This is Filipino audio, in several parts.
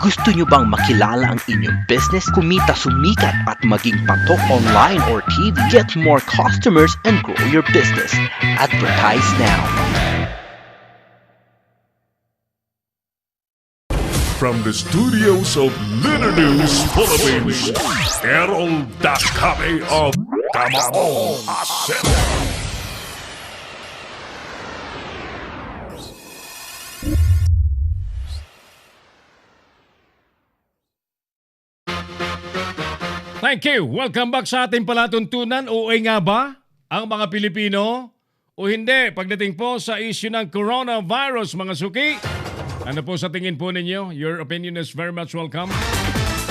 Gusto nyo bang makilala ang inyong business, kumita, sumikat at maging patok online or TV? Get more customers and grow your business. Advertise now. From the studios of Litter News Philippines, Errol Dakame of Tamaong Asset. Thank you. Welcome back sa ating palatuntunan. OA nga ba ang mga Pilipino o hindi pagdating po sa issue ng coronavirus, mga suki? Ano po sa tingin po ninyo? Your opinion is very much welcome.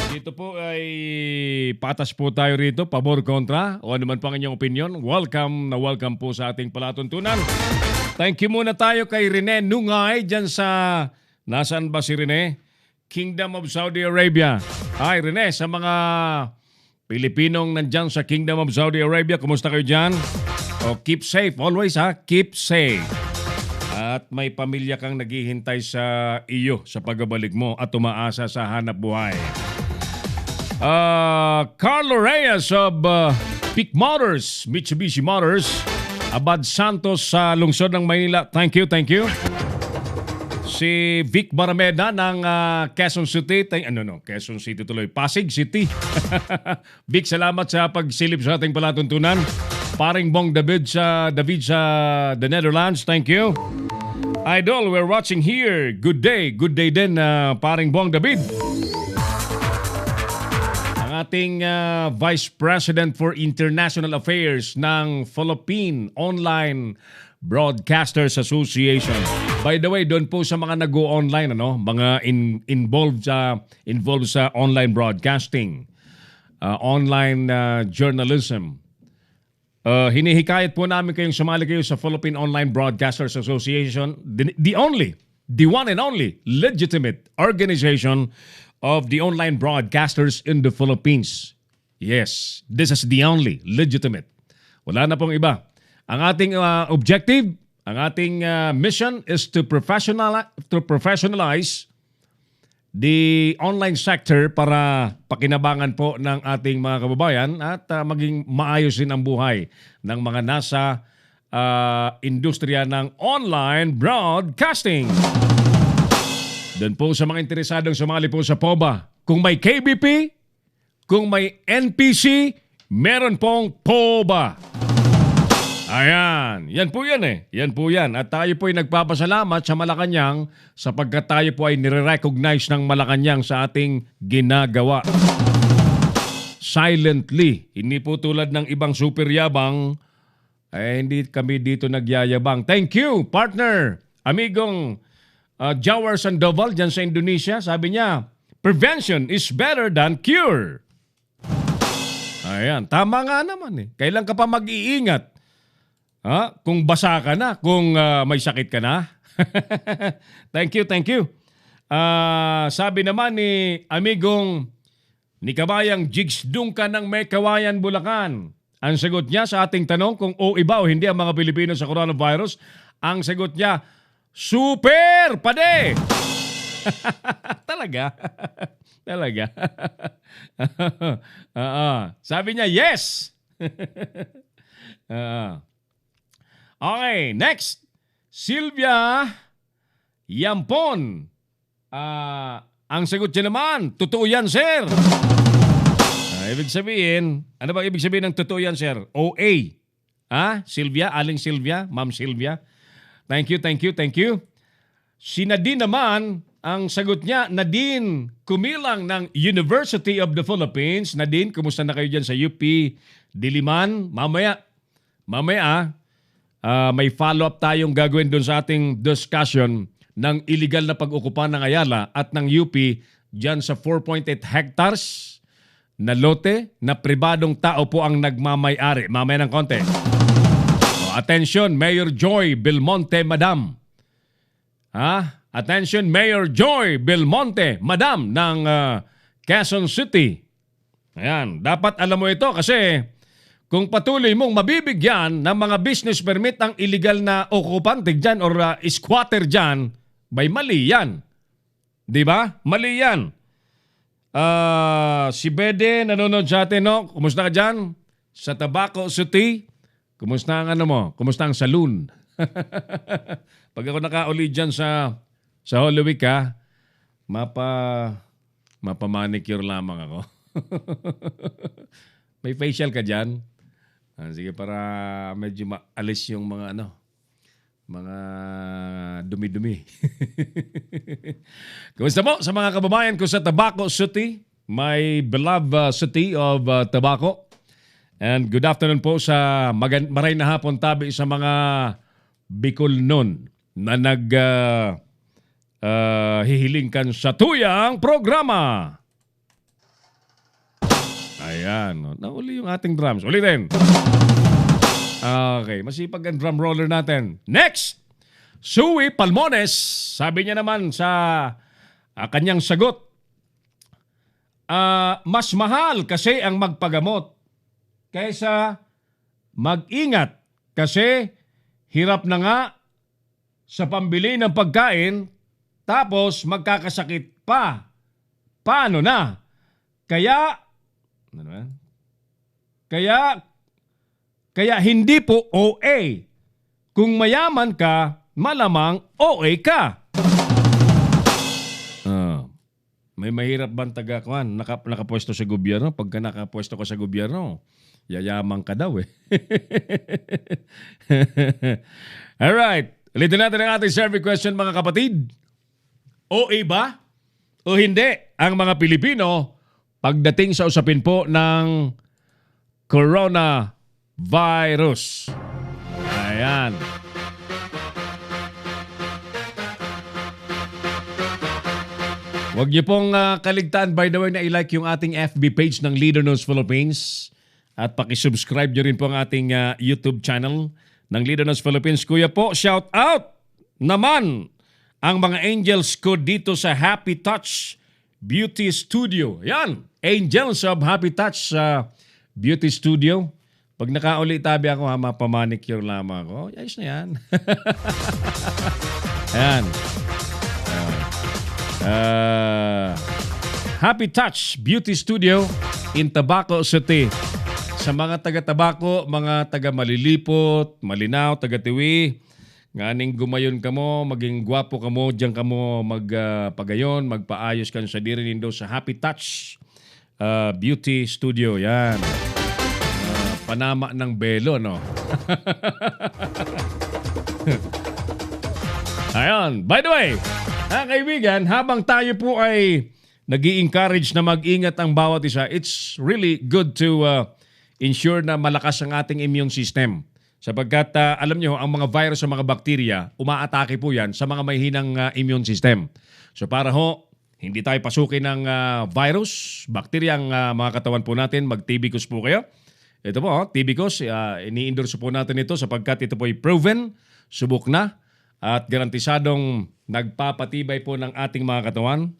Dito po ay patas po tayo rito, pabor, kontra, o ano man po ang inyong opinion. Welcome na welcome po sa ating palatuntunan. Thank you muna tayo kay Rene Nungay dyan sa, nasaan ba si Rene? Kingdom of Saudi Arabia. Hi Rene, sa mga Pilipinong nandyan sa Kingdom of Saudi Arabia, kumusta kayo dyan? O keep safe, always ha, keep safe. At may pamilya kang naghihintay sa iyo sa pagbabalik mo at umaasa sa hanap buhay. Carlo Reyes of Peak Motors, Mitsubishi Motors, Abad Santos sa lungsod ng Maynila. Thank you, thank you. Si Vic Barameda ng Quezon City. Quezon City tuloy. Pasig City. Vic, salamat sa pagsilip sa ating palatuntunan. Paring Bong David sa the Netherlands. Thank you. Idol, we're watching here. Good day. Good day din, Paring Bong David. Ang ating Vice President for International Affairs ng Philippine Online Broadcasters Association. By the way, doon po sa mga nag-go-online, mga involved sa online broadcasting, online journalism. Hinihikayat po namin kayong sumali kayo sa Philippine Online Broadcasters Association, the one and only legitimate organization of the online broadcasters in the Philippines. Yes, this is the only legitimate. Wala na pong iba. Ang ating objective, ang ating mission is to professionalize the online sector para pakinabangan po ng ating mga kababayan at maging maayos din ang buhay ng mga nasa industriya ng online broadcasting. Doon po sa mga interesadong sumali po sa POBA. Kung may KBP, kung may NPC, meron pong POBA. Ayan. Yan po yan eh. Yan po yan. At tayo po ay nagpapasalamat sa Malacanang sapagkat tayo po ay nire-recognize ng Malacanang sa ating ginagawa. Silently. Hindi po tulad ng ibang superyabang, hindi kami dito nagyayabang. Thank you, partner. Amigong Jawar Sandoval dyan sa Indonesia. Sabi niya, prevention is better than cure. Ayan. Tama nga naman eh. Kailan ka pa mag-iingat? Kung basa ka na, kung may sakit ka na. Thank you, thank you. Sabi naman ni amigong ni Kabayang Jigs Duncan ng May Kawayan, Bulacan. Ang sagot niya sa ating tanong kung iba o hindi ang mga Pilipino sa coronavirus, ang sagot niya, super pade! Talaga? Talaga? Sabi niya, yes! Okay, next. Sylvia Yampon. Ang sagot niya naman, totoo yan, sir. Ibig sabihin, ano ba ibig sabihin ng totoo yan, sir? OA. Sylvia, Aling Sylvia, Ma'am Sylvia. Thank you, thank you, thank you. Si Nadine naman, ang sagot niya, Nadine Kumilang ng University of the Philippines. Nadine, kumusta na kayo dyan sa UP Diliman? Mamaya, may follow-up tayong gagawin doon sa ating discussion ng illegal na pag-ukupa ng Ayala at ng UP dyan sa 4.8 hectares na lote na pribadong tao po ang nagmamay-ari. Mamaya ng konti. Attention, Mayor Joy Belmonte, Madam. Attention, Mayor Joy Belmonte, Madam ng Quezon City. Ayan, dapat alam mo ito kasi kung patuloy mong mabibigyan ng mga business permit ang illegal na okupante dyan or squatter dyan, may mali yan. Di ba? Mali yan. Si Bede, nanonood sa atin, no? Kumusta ka dyan? Sa Tabaco City? Kumusta ang ano mo? Kumusta ang saloon? Pag ako nakauli dyan sa Holy Week, ha? Mapa-manicure lamang ako. May facial ka dyan? Sige, para medyo maalis yung mga mga dumi-dumi. Kumusta po sa mga kababayan ko sa Tabaco City, my beloved city of Tabaco. And good afternoon po sa maray na hapon tabi sa mga Bicol noon na hihilingkan sa tuyang programa. Ayan. Nauli yung ating drums. Ulitin. Okay. Masipag ang drum roller natin. Next! Sui Palmones. Sabi niya naman sa kanyang sagot, mas mahal kasi ang magpagamot kaysa mag-ingat kasi hirap na nga sa pambili ng pagkain tapos magkakasakit pa. Paano na? Kaya hindi po OA. Kung mayaman ka, malamang OA ka. May mahirap bang taga-kuan? Nakapwesto sa gobyerno? Pagka nakapwesto ka sa gobyerno, yayaman ka daw eh. Alright. Ulitin natin ang ating survey question mga kapatid. OA ba o hindi ang mga Pilipino pagdating sa usapin po ng coronavirus? Ayan. Huwag niyo pong kaligtaan, by the way, na i-like yung ating FB page ng Leader News Philippines at pakisubscribe niyo rin po ang ating YouTube channel ng Leader News Philippines. Kuya po, shout out naman ang mga angels ko dito sa Happy Touch Beauty Studio. Yan, Angels of Happy Touch Beauty Studio. Pag nakauli tabi ako, mapamanicure lamang ako. Ayos na yan. Ayan. Happy Touch Beauty Studio in Tabaco City. Sa mga taga-Tabaco, mga taga-Malilipot, Malinaw, taga-Tiwi, nganing gumayon ka mo, maging gwapo ka mo, diyan ka mo magpagayon, magpaayos ka sa diri nindo sa Happy Touch Beauty Studio. Yan. Panama ng belo, no? Ayan. By the way, kaibigan, habang tayo po ay nag-i-encourage na mag-ingat ang bawat isa, it's really good to ensure na malakas ang ating immune system. Sapagkat alam nyo, ang mga virus o mga bakterya, umaatake po yan sa mga may hinang immune system. So para hindi tayo pasukin ng virus, bakterya ang mga katawan po natin, mag-TB-cos po kayo. Ito po, TB-cos, ini-endorse po natin ito sapagkat ito po ay proven, subok na, at garantisadong nagpapatibay po ng ating mga katawan,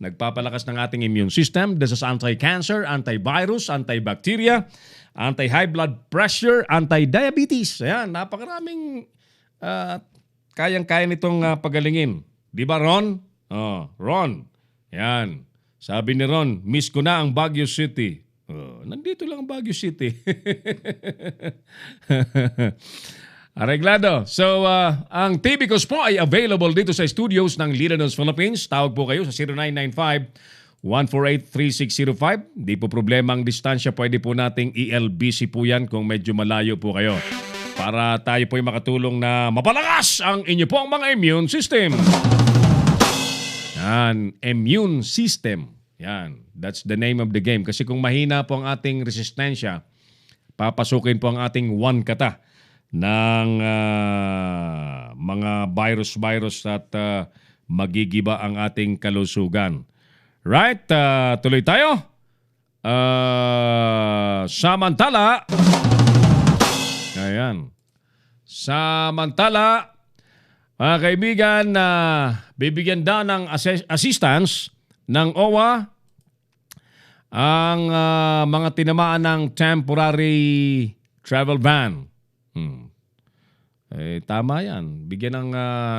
nagpapalakas ng ating immune system. This is anti-cancer, anti-virus, anti-bacteria, anti-high blood pressure, anti-diabetes. Ayan, napakaraming kayang-kaya nitong pagalingin. Di ba, Ron? Ron. Ayan. Sabi ni Ron, miss ko na ang Baguio City. Nandito lang ang Baguio City. Areglado. So, ang TB-cos po ay available dito sa studios ng Leader News Philippines. Tawag po kayo sa 0995-148-3605. Di po problema ang distansya. Pwede po nating ELBC po yan kung medyo malayo po kayo. Para tayo po ay makatulong na mapalakas ang inyo pong mga immune system. Yan. Immune system. Yan. That's the name of the game. Kasi kung mahina po ang ating resistensya, papasukin po ang ating one kata ng mga virus at magigiba ang ating kalusugan. Right? Tuloy tayo. Samantala, ayan. Samantala, mga kaibigan, bibigyan daw ng assistance ng OWA ang mga tinamaan ng temporary travel ban. Tama yan. Bigyan ng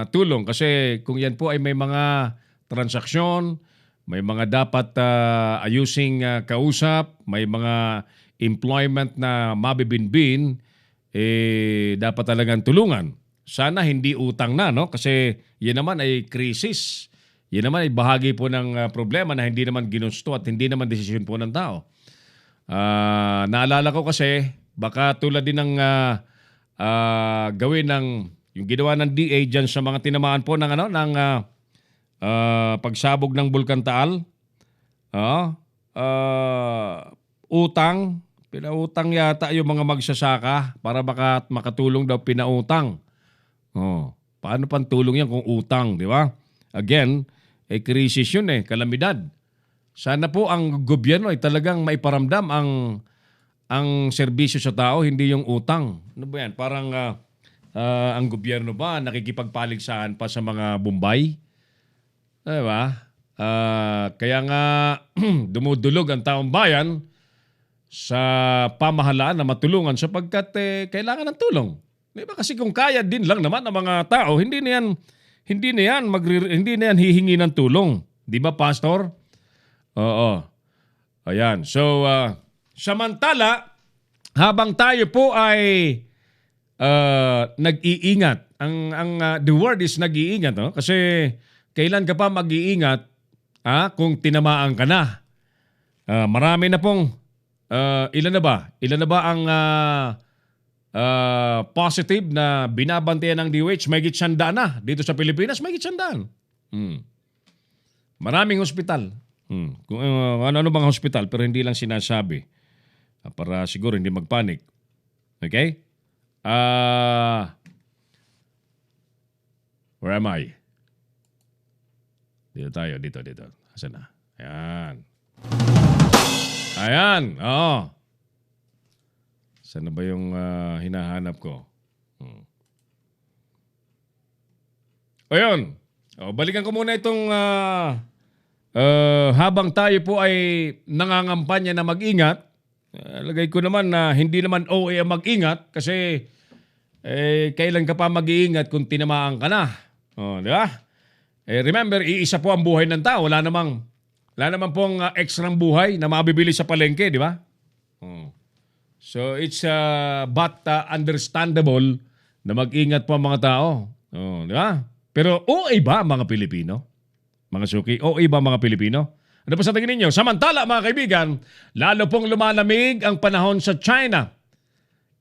tulong kasi kung yan po ay may mga transaksyon, may mga dapat ayusing kausap, may mga employment na mabibinbin, dapat talagang tulungan. Sana hindi utang na, no? Kasi yan naman ay krisis. Yan naman ay bahagi po ng problema na hindi naman ginusto at hindi naman desisyon po ng tao. Naalala ko kasi, baka tulad din ng gawin ng yung ginawa ng DA dyan sa mga tinamaan po ng pagsabog ng Bulkan Taal. Utang, pinautang yata yung mga magsasaka para baka makatulong daw pinautang. Paano pang tulong yan kung utang, di ba? Again, krisis yun kalamidad. Sana po ang gobyerno ay talagang maiparamdam ang serbisyo sa tao, hindi yung utang. Ano ba yan? Parang ang gobyerno ba nakikipagpaligsahan pa sa mga Bombay? Diba? Kaya nga dumudulog ang taong bayan sa pamahalaan na matulungan sapagkat kailangan ng tulong. Diba? Kasi kung kaya din lang naman ng mga tao, hindi na yan hihingi ng tulong. Di ba, Pastor? Oo. Ayan. So, samantala, habang tayo po ay nag-iingat, the word is nag-iingat, no? Kasi kailan ka pa mag-iingat kung tinamaan ka na? Marami na pong, ilan na ba ang positive na binabantayan ng DOH? May gitsandaan na. Dito sa Pilipinas, may gitsandaan. Maraming hospital. Kung ano bang hospital, pero hindi lang sinasabi. Para siguro hindi magpanik. Okay? Where am I? Dito tayo, dito. Asan na? Ayan. Oo. Saan na ba yung hinahanap ko? Ayun. Balikan ko muna itong habang tayo po ay nangangampanya na mag-ingat. Lagay ko naman na hindi naman OA ang mag-ingat kasi kailan ka pa mag-iingat kung tinamaan ka na. Di ba? Remember, iisa po ang buhay ng tao. Wala namang pong extrang buhay na mabibili sa palengke, di ba? So it's but understandable na mag-ingat po ang mga tao. Di ba? Pero OA ba ang mga Pilipino? Mga suki, OA ba ang mga Pilipino? Ano pa sa tingin ninyo? Samantala, mga kaibigan, lalo pong lumalamig ang panahon sa China.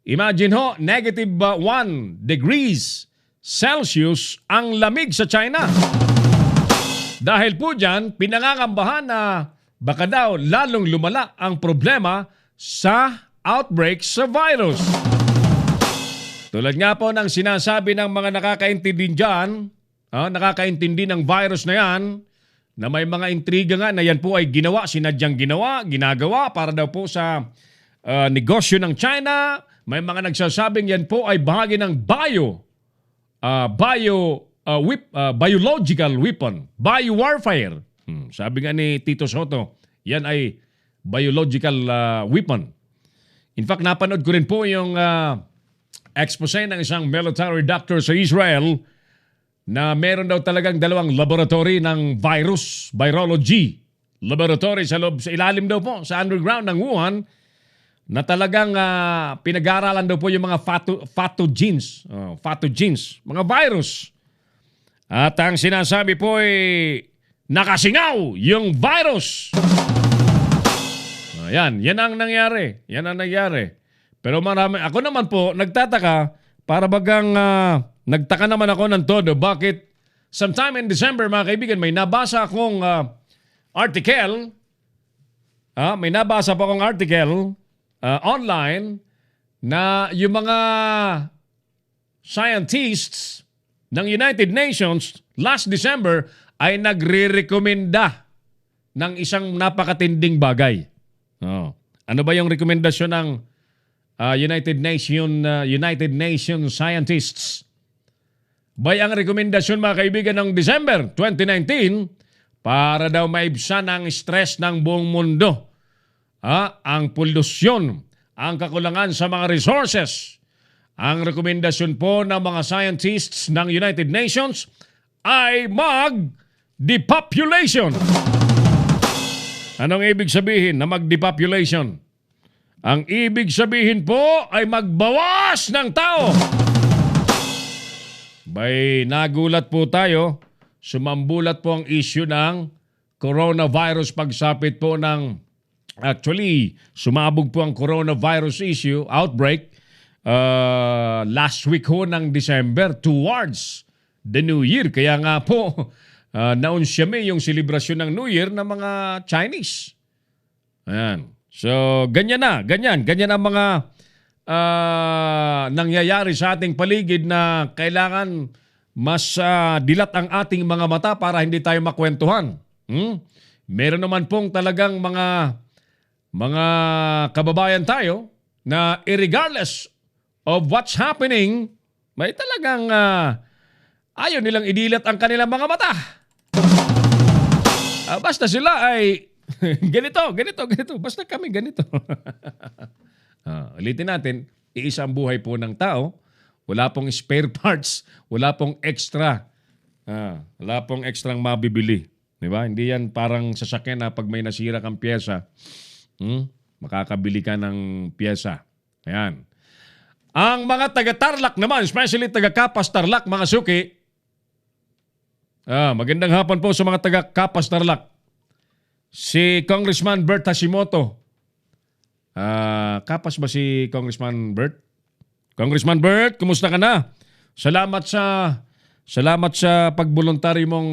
Imagine ho, negative 1 degrees Celsius ang lamig sa China. Dahil po dyan, pinangangambahan na baka daw lalong lumala ang problema sa outbreak sa virus. Tulad nga po ng sinasabi ng mga nakakaintindi dyan, nakakaintindi ng virus na yan, na may mga intriga nga na yan po ay sinadyang ginagawa para daw po sa negosyo ng China. May mga nagsasabing yan po ay bahagi ng biological weapon, biowarfare. Sabi nga ni Tito Soto, yan ay biological weapon. In fact, napanood ko rin po yung expose ng isang military doctor sa Israel na meron daw talagang 2 laboratory ng virology laboratory sa ilalim daw po, sa underground ng Wuhan, na talagang pinag-aaralan daw po yung mga pathogens, mga virus. At ang sinasabi po ay nakasingaw yung virus. Yan ang nangyari. Pero ako naman po, nagtataka, para bagang nagtaka naman ako ng todo. Bakit sometime in December, mga kaibigan, may nabasa akong article. May nabasa pa akong article online na yung mga scientists ng United Nations last December ay nagre-rekomenda ng isang napakatinding bagay. Ano ba yung rekomendasyon ng United Nations scientists? Ang rekomendasyon, mga kaibigan, ng December 2019 para daw maibsan ang stress ng buong mundo. Ang polusyon, ang kakulangan sa mga resources. Ang rekomendasyon po ng mga scientists ng United Nations ay mag-depopulation. Anong ibig sabihin na mag-depopulation? Ang ibig sabihin po ay magbawas ng tao. Bay, nagulat po tayo. Sumambulat po ang issue ng coronavirus pagsapit po ng... Actually, sumabog po ang coronavirus issue, outbreak, last week ho ng December towards the New Year. Kaya nga po, naunsyame yung selebrasyon ng New Year ng mga Chinese. Ayan. So, ganyan ang mga nangyayari sa ating paligid na kailangan mas dilat ang ating mga mata para hindi tayo makwentuhan. Meron naman pong talagang mga kababayan tayo na regardless of what's happening, may talagang ayaw nilang idilat ang kanilang mga mata. Basta sila ay ganito. Basta kami ganito. Ulitin natin, iisa ang buhay po ng tao. Wala pong spare parts. Wala pong extra. Wala pong extrang mabibili. Diba? Hindi yan parang sasakyan na pag may nasira kang pyesa, makakabili ka ng pyesa. Ayan. Ang mga taga-Tarlac naman, especially taga-Kapas Tarlac, mga suki. Magandang hapon po sa mga taga-Kapas Tarlac. Si Congressman Bert Hashimoto. Kapas ba si Congressman Bert? Congressman Bert, kumusta ka na? Salamat sa pagboluntaryo mong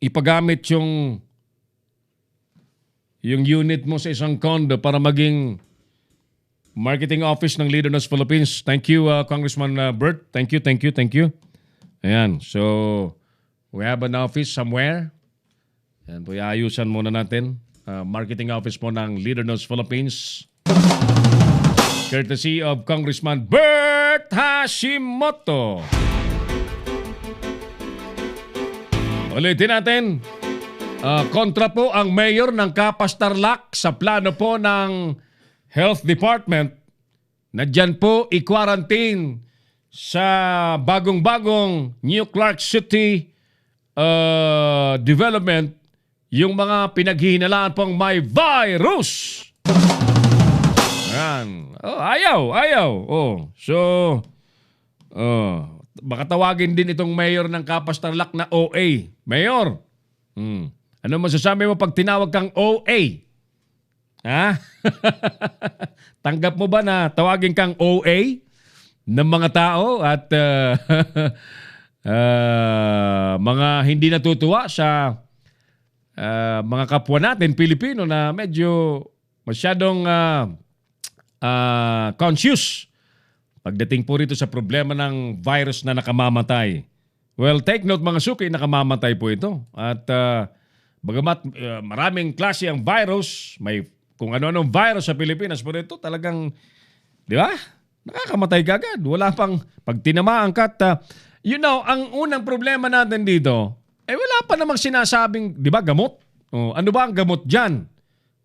ipagamit yung unit mo sa isang condo para maging marketing office ng Leader Nos Philippines. Thank you, Congressman Bert. Thank you. Ayan, so we have an office somewhere. Ayan po, iayusan muna natin. Marketing office po ng Leader Nos Philippines. Courtesy of Congressman Bert Hashimoto. Ulitin natin. Kontra po ang mayor ng Kapas Tarlac sa plano po ng Health Department na dyan po i-quarantine sa bagong-bagong New Clark City development yung mga pinaghihinalaan pong may virus. Ayan. Ayaw. So, baka tawagin din itong mayor ng Kapas Tarlac na OA. Mayor, ano masasabi mo pag tinawag kang OA? Ha? Tanggap mo ba na tawagin kang OA ng mga tao at mga hindi natutuwa sa mga kapwa natin, Pilipino, na medyo masyadong conscious pagdating po rito sa problema ng virus na nakamamatay. Well, take note mga suki, nakamamatay po ito. At bagamat maraming klase ang virus, may kung ano-anong virus sa Pilipinas, pero ito talagang, di ba? Nakakamatay ka agad. Wala pang, pag tinamaan ka, ang unang problema natin dito, wala pa namang sinasabing, di ba, gamot? Ano ba ang gamot dyan?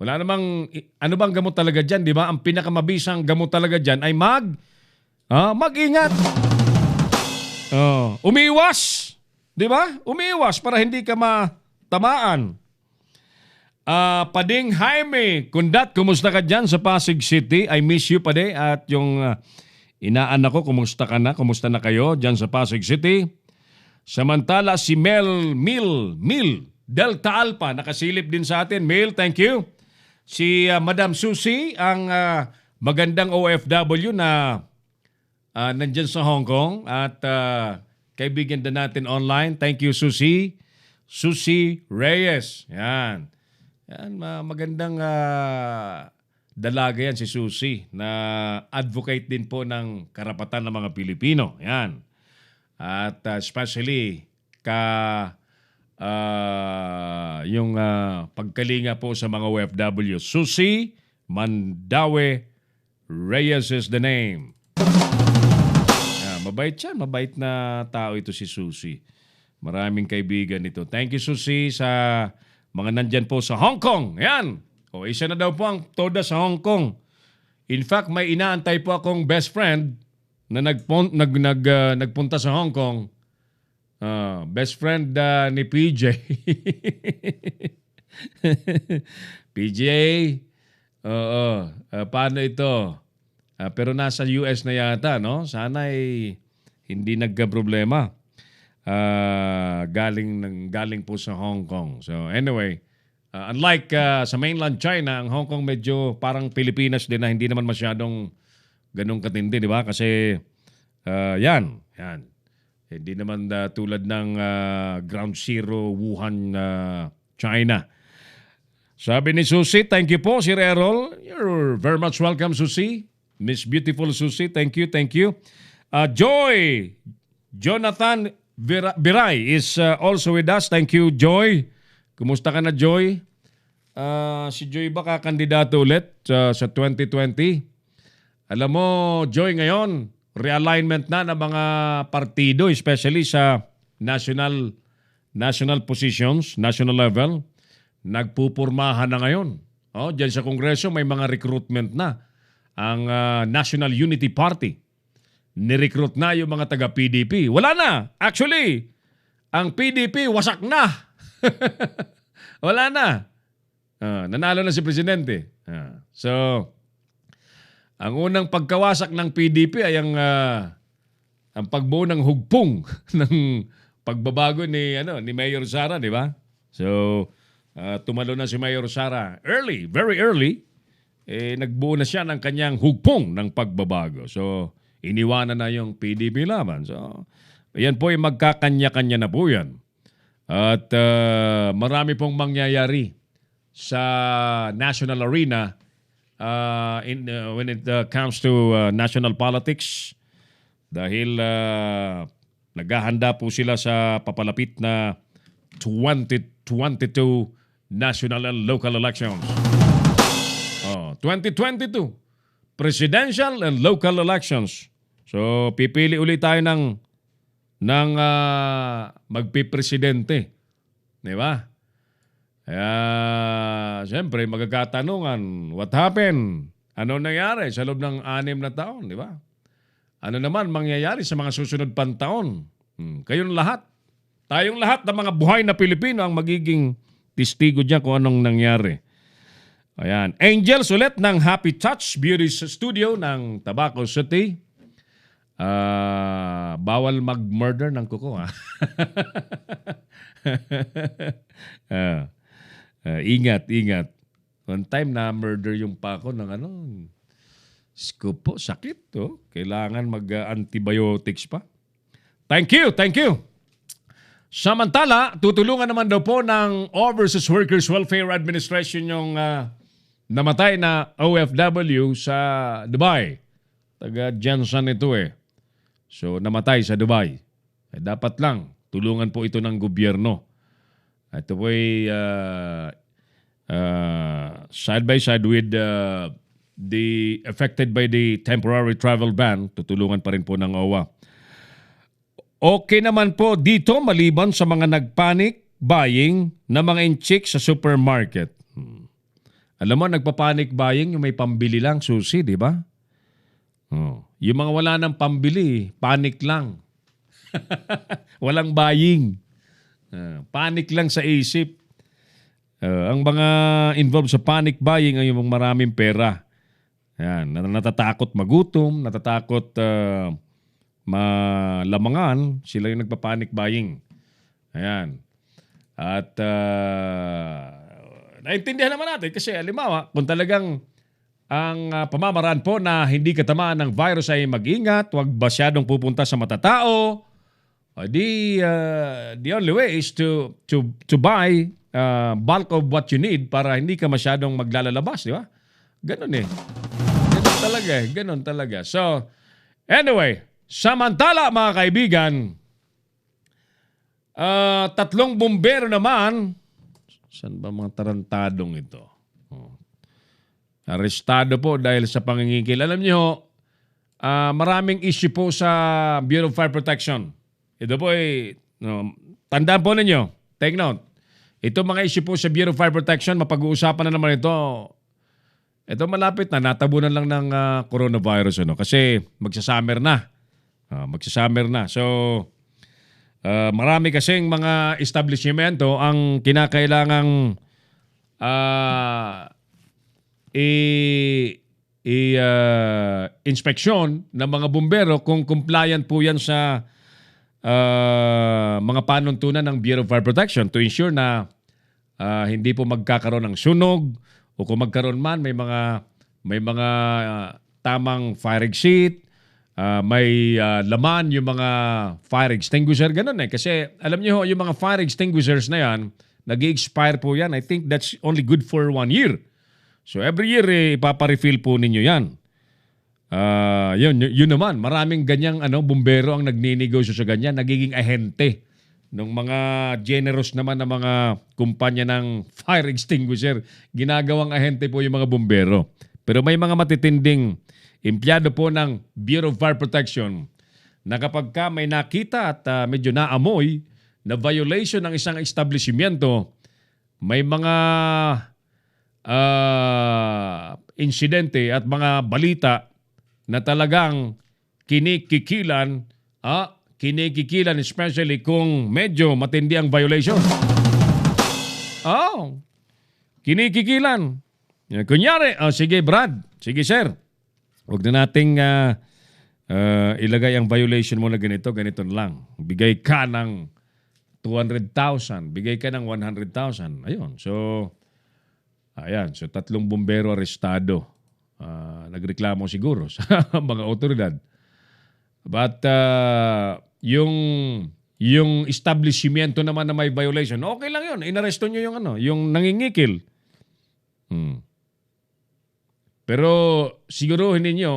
Wala namang, ano bang gamot talaga dyan, di ba? Ang pinakamabisang gamot talaga dyan ay mag-ingat. Umiwas. Di ba? Umiwas para hindi ka matamaan. Pading Jaime, Kundat, kumusta ka dyan sa Pasig City? I miss you, Pade. At yung inaanak ko, kumusta ka na? Kumusta na kayo dyan sa Pasig City? Samantala, si Mil, Delta Alpha, nakasilip din sa atin. Mil, thank you. Si Madam Susie, ang magandang OFW na nandyan sa Hong Kong. At kaibigan din natin online. Thank you, Susie. Susie Reyes. Yan, magandang dalaga yan si Susie na advocate din po ng karapatan ng mga Pilipino. Yan. At especially yung pagkalinga po sa mga OFW. Susie Mandawe Reyes is the name. Mabait siya. Mabait na tao ito si Susie. Maraming kaibigan ito. Thank you, Susie, sa mga nandyan po sa Hong Kong. Yan. Isa na daw po ang toda sa Hong Kong. In fact, may inaantay po akong best friend na nagpunta sa Hong Kong. Best friend ni PJ. PGA, oo. Paano ito? Pero nasa US na yata, no? Sana ay hindi nagka-problema. Galing po sa Hong Kong. So anyway, unlike sa mainland China, ang Hong Kong medyo parang Pilipinas din na hindi naman masyadong ganong katindi, di ba? Kasi yan. Hindi naman tulad ng Ground Zero, Wuhan, China. Sabi ni Susie, thank you po, Sir Errol. You're very much welcome, Susie. Miss Beautiful Susie, thank you. Joy, Jonathan Biray is also with us. Thank you, Joy. Kumusta ka na, Joy? Si Joy ba kakandidato ulit sa 2020? Alam mo, Joy, ngayon, realignment na ng mga partido, especially sa national positions, national level, nagpupurmahan na ngayon. Diyan sa Kongreso may mga recruitment na. Ang National Unity Party, nirecruit na yung mga taga-PDP. Wala na. Actually, ang PDP wasak na. Wala na. Nanalo na si Presidente. So, ang unang pagkawasak ng PDP ay ang pagbuo ng hugpong ng pagbabago ni Mayor Sara, di ba? So, tumalo na si Mayor Sara very early. Nagbuo na siya ng kanyang hugpong ng pagbabago. So, iniwanan na yung PDP laban. So, ayan po ay magkakanya-kanya na po yan. At marami pong mangyayari sa national arena when it comes to national politics. Dahil naghahanda po sila sa papalapit na 2022 national and local elections. 2022 presidential and local elections. So pipili ulit tayo ng magpipresidente. Di ba? Kaya siyempre magkakatanungan, what happened? Ano nangyari sa loob ng 6 na taon? Di ba? Ano naman mangyayari sa mga susunod pang taon? Kayong lahat. Tayong lahat ng mga buhay na Pilipino ang magiging testigo dyan kung anong nangyari. Ayan. Angels ulit ng Happy Touch Beauty Studio ng Tabaco City. Bawal mag-murder ng kuko, ha? Ingat. One time na murder yung pako ng scoop po, sakit. Kailangan mag-antibiotics pa. Thank you. Samantala, tutulungan naman daw po ng Overseas Workers Welfare Administration yung namatay na OFW sa Dubai. Taga Jensen ito So, namatay sa Dubai. Dapat lang, tulungan po ito ng gobyerno. Ito po ay side by side with the affected by the temporary travel ban, tutulungan pa rin po ng OWA. Okay naman po dito maliban sa mga nagpanic buying na mga inchik sa supermarket. Alam mo, nagpa-panic buying yung may pambili lang, susi, di ba? Yung mga wala ng pambili, panic lang. Walang buying. Panic lang sa isip. Ang mga involved sa panic buying ay yung maraming pera. Yan, natatakot magutom, natatakot malamangan, sila yung nagpa-panic buying. Ayan. At naintindihan naman natin kasi halimbawa, kung talagang ang pamamaraan po na hindi katamaan ng virus ay mag-ingat, huwag masyadong pupunta sa matatao, the only way is to buy bulk of what you need para hindi ka masyadong maglalalabas, di ba? Ganun Ganun talaga. So, anyway, samantala mga kaibigan, 3 bumbero naman. Saan ba mga tarantadong ito? Arestado po dahil sa pangingikil. Alam niyo, maraming issue po sa Bureau of Fire Protection. Ito po tandaan po ninyo, take note. Ito mga issue po sa Bureau of Fire Protection, mapag-uusapan na naman ito. Ito malapit na, natabunan lang ng coronavirus. Kasi magsasummer na. So, marami kasing mga establishmento ang kinakailangang inspeksyon ng mga bumbero kung compliant po yan sa mga panuntunan ng Bureau of Fire Protection to ensure na hindi po magkakaroon ng sunog o kung magkaroon man may mga tamang fire exit, may laman yung mga fire extinguisher, ganun eh. Kasi alam niyo yung mga fire extinguishers na yan, nag-expire po yan. I think that's only good for 1 year. So every year, ipaparefill po ninyo yan. Yun naman, maraming ganyang bumbero ang nagninegosyo sa ganyan, nagiging ahente ng mga generous naman na mga kumpanya ng fire extinguisher. Ginagawang ahente po yung mga bumbero. Pero may mga matitinding empleyado po ng Bureau of Fire Protection na kapag ka may nakita at medyo naamoy na violation ng isang establishmento, may mga insidente at mga balita na talagang kinikikilan especially kung medyo matindi ang violation. Kinikikilan. Kunyari, sige Brad, sige sir, huwag na nating ilagay ang violation mo na ganito lang. Bigay ka ng 200,000, bigay ka ng 100,000. Ayun, so 3 bumbero arestado. Nagreklamo siguro sa mga otoridad. But yung establishmento naman na may violation, okay lang yun. Inaresto nyo yung nangingikil. Pero siguruhin ninyo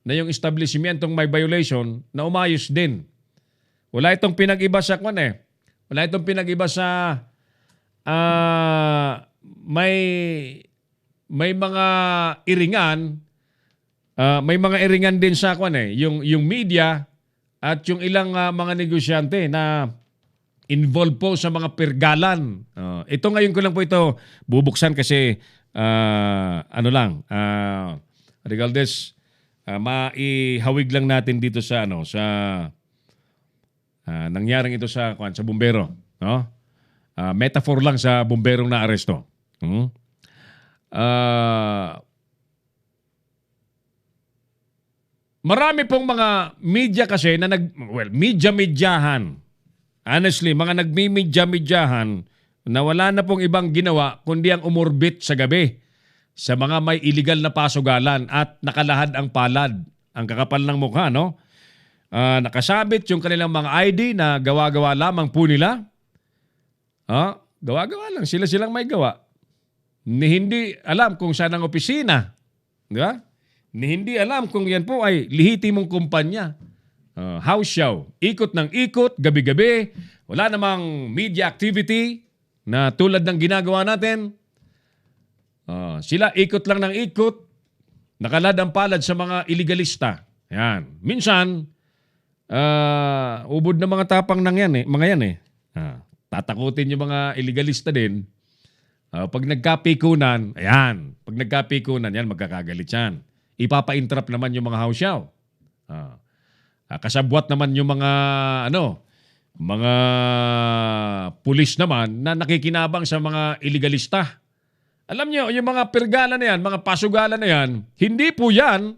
na yung establishmentong may violation na umayos din. Wala itong pinag-iba sa Wala itong pinag-iba sa may mga iringan, may mga iringan din sa yung media at yung ilang mga negosyante na involved po sa mga pergalan. Ito ngayon ko lang po ito bubuksan kasi Regaldes, maihawig lang natin dito sa nangyaring ito sa bumbero, no? Metaphor lang sa bumberong na aresto. Marami pong mga media kasi na medyahan. Honestly, mga nagmimedyahan na wala na pong ibang ginawa kundi ang umurbit sa gabi sa mga may illegal na pasugalan at nakalahad ang palad, ang kakapal ng mukha, no? Nakasabit yung kanilang mga ID na gawa-gawa lamang po nila. Gawa-gawa lang. Silang may gawa. Ni hindi alam kung saan ang opisina. Di ba? Ni hindi alam kung yan po ay lihitimong kumpanya. House show. Ikot ng ikot, gabi-gabi. Wala namang media activity na tulad ng ginagawa natin. Sila ikot lang ng ikot. Nakalad ang palad sa mga iligalista. Yan. Minsan, ubod na mga tapang ng mga yan eh. Tatakutin yung mga iligalista din. Pag nagkapikunan, pag nagkapikunan, yan, magkakagalit yan. Ipapa-interrupt naman yung mga house show. Kasabwat naman yung mga, mga pulis naman na nakikinabang sa mga iligalista. Alam nyo, yung mga pergala na yan, mga pasugalan na yan, hindi po yan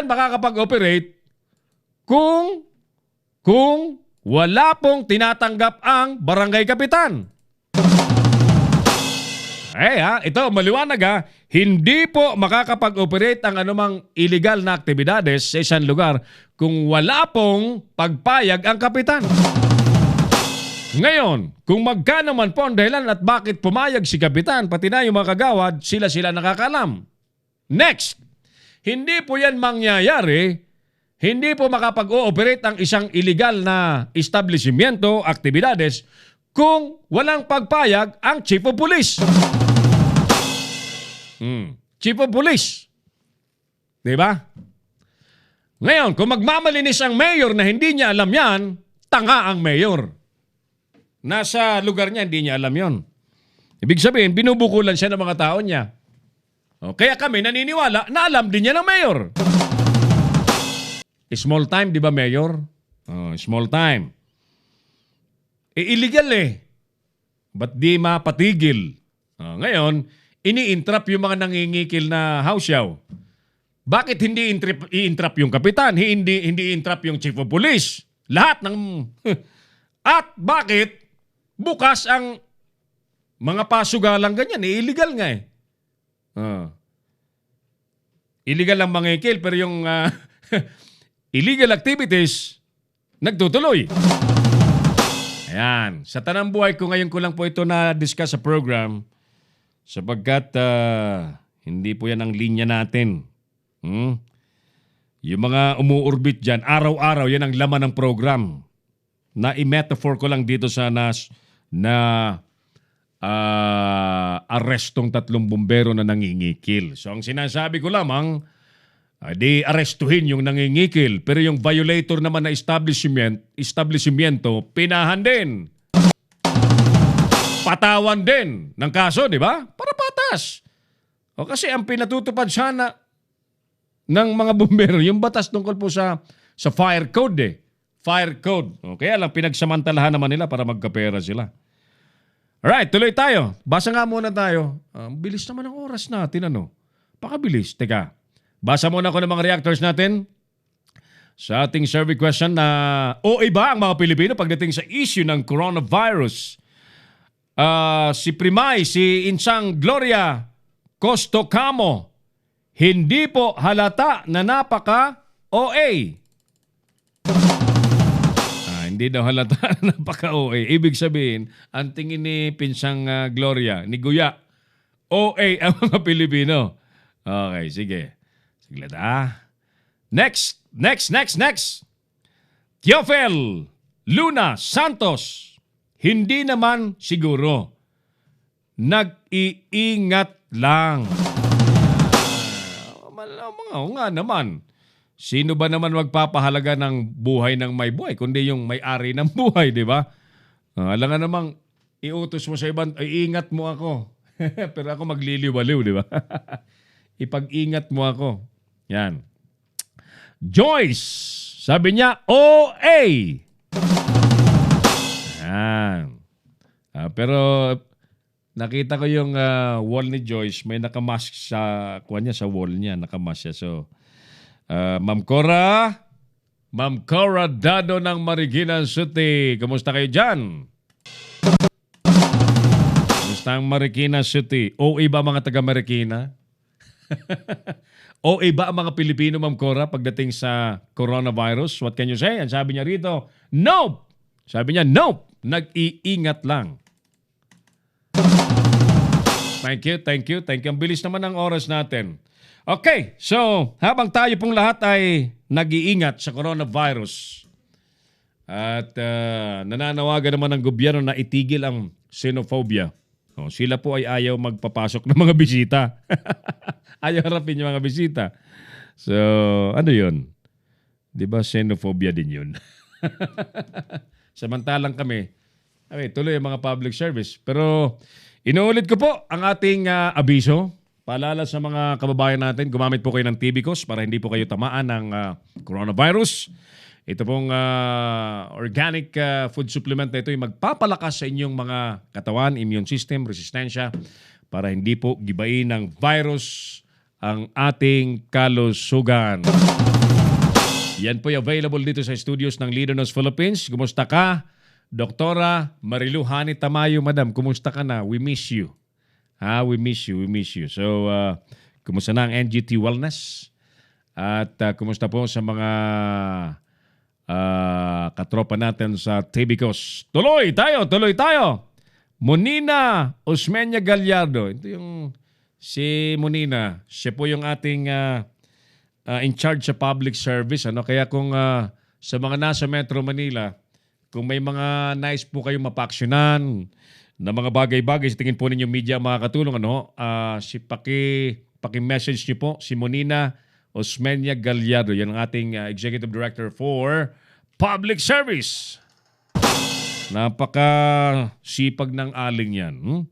makakapag-operate kung wala pong tinatanggap ang barangay kapitan. Ito, maliwanag hindi po makakapag-operate ang anumang illegal na aktibidades sa isang lugar kung wala pong pagpayag ang kapitan. Ngayon, kung magkano man po ang dahilan at bakit pumayag si kapitan, pati na yung mga kagawad, sila nakakalam. Next, hindi po yan mangyayari, hindi po makapag-ooperate ang isang illegal na establishmento, aktibidades, kung walang pagpayag ang Chief of Police. Chief of Police. Diba? Ngayon, kung magmamalinis ang mayor na hindi niya alam yan, tanga ang mayor. Nasa lugar niya, hindi niya alam yon. Ibig sabihin, binubukulan siya ng mga tao niya. Kaya kami naniniwala na alam din niya ng mayor. Small time, di ba, mayor? Small time. Illegal ba't di mapatigil? Ngayon, ini-entrap yung mga nangingikil na hausyaw. Bakit hindi i-entrap yung kapitan? Hindi i-entrap yung chief of police? Lahat ng... At bakit bukas ang mga pasugalang ganyan? Illegal nga eh. Illegal ang mangikil pero yung illegal activities nagtutuloy. Ayan. Sa tanang buhay ko ngayon ko lang po ito na-discuss sa program sapagkat hindi po yan ang linya natin. Yung mga umuorbit dyan, araw-araw, yan ang laman ng program. Na i-metaphor ko lang dito sa arestong 3 bumbero na nangingikil. So ang sinasabi ko lamang, di arestuhin yung nangingikil. Pero yung violator naman na establishmento, pinahan din. Patawan din ng kaso, di ba? Para patas. O kasi ang pinatutupad sana ng mga bumbero, yung batas tungkol po sa fire code eh. Fire code. O, kaya lang pinagsamantalahan naman nila para magkapera sila. Alright, tuloy tayo. Basa nga muna tayo. Bilis naman ang oras natin, ano? Pakabilis. Teka, basa muna ako ng mga reactors natin sa ating survey question na OA ba ang mga Pilipino pagdating sa issue ng coronavirus? Si Primay, si Insang Gloria Costocamo, hindi po halata na napaka-OA. Hindi daw halata na napaka-OA. Ibig sabihin, ang tingin ni Pinsang Gloria, ni Guya, OA ang mga Pilipino. Okay, sige. Sige Next. Teofel Luna Santos, hindi naman siguro. Nag-iingat lang. Oo nga naman. Sino ba naman magpapahalaga ng buhay ng may buhay, kundi yung may-ari ng buhay, di ba? Alam nga namang iutos mo sa ibang, ay ingat mo ako. Pero ako magliliwaliw, di ba? Ipag-ingat mo ako. Yan. Joyce, sabi niya, OA. Yan. Pero nakita ko yung wall ni Joyce, may nakamask sa sa wall niya, nakamask siya. So, Ma'am Cora Dado ng Marikina City. Kumusta kayo dyan? Kumusta ang Marikina City? OA ba mga taga-Marikina? OA ba ang mga Pilipino, Ma'am Cora, pagdating sa coronavirus? What can you say? Ang sabi niya rito, nope! Sabi niya, nope! Nag-iingat lang. Thank you. Ang bilis naman ng oras natin. Okay, so habang tayo pong lahat ay nag-iingat sa coronavirus at nananawagan naman ng gobyerno na itigil ang xenophobia. Sila po ay ayaw magpapasok ng mga bisita. Ayaw harapin yung mga bisita. So, ano yun? Di ba xenophobia din yun? Samantalang kami, tuloy ang mga public service. Pero inuulit ko po ang ating abiso. Paalala sa mga kababayan natin, gumamit po kayo ng TBCOS para hindi po kayo tamaan ng coronavirus. Ito pong organic food supplement na ito ay magpapalakas sa inyong mga katawan, immune system, resistensya, para hindi po gibain ng virus ang ating kalusugan. Yan po ay available dito sa studios ng Leader News Philippines. Kumusta ka? Doktora Marilu Hani Tamayo, Madam, kumusta ka na? We miss you. We miss you. So, kumusta na ang NGT Wellness? At kumusta po sa mga katropa natin sa TBCOS? Tuloy tayo! Monina Osmeña Gallardo. Ito yung si Monina. Siya po yung ating in charge sa public service. Kaya kung sa mga nasa Metro Manila, kung may mga nice po kayong mapaksyonan, na mga bagay-bagay, sa tingin po ninyo media makakatulong, paki-message niyo po si Monina Osmeña Gallardo. Yan ang ating Executive Director for Public Service. Napakasipag ng aling yan.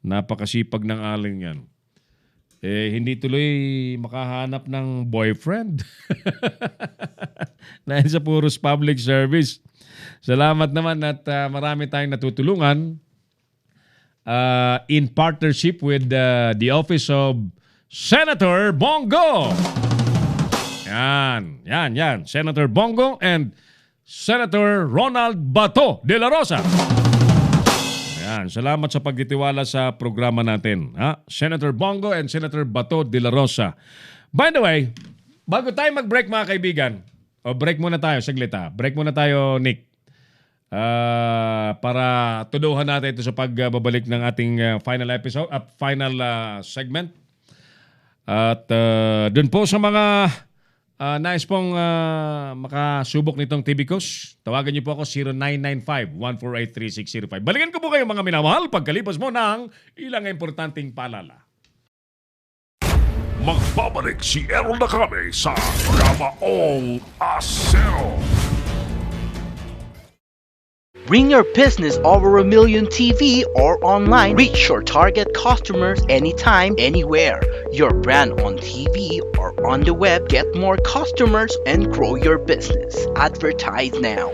Napakasipag ng aling yan. Hindi tuloy makahanap ng boyfriend. Dahil sa puros public service. Salamat naman at marami tayong natutulungan. in partnership with the Office of Senator Bongo. Yan. Senator Bongo and Senator Ronald Bato de la Rosa. Yan, salamat sa pagtitiwala sa programa natin. Senator Bongo and Senator Bato de la Rosa. By the way, bago tayo mag-break mga kaibigan, break muna tayo, saglit break muna tayo, Nick. Para tuduhan natin ito sa pagbabalik ng ating final episode, final segment. At dun po sa mga nais pong makasubok nitong Tibicos, tawagan niyo po ako 0995-148-3605. Balikan ko po kayo mga minamahal pagkalipas mo ng ilang importanteng paalala. Magbabalik si Errol Nakame sa Kamaong Asero. Bring your business over a million TV or online. Reach your target customers anytime, anywhere. Your brand on TV or on the web. Get more customers and grow your business. Advertise now.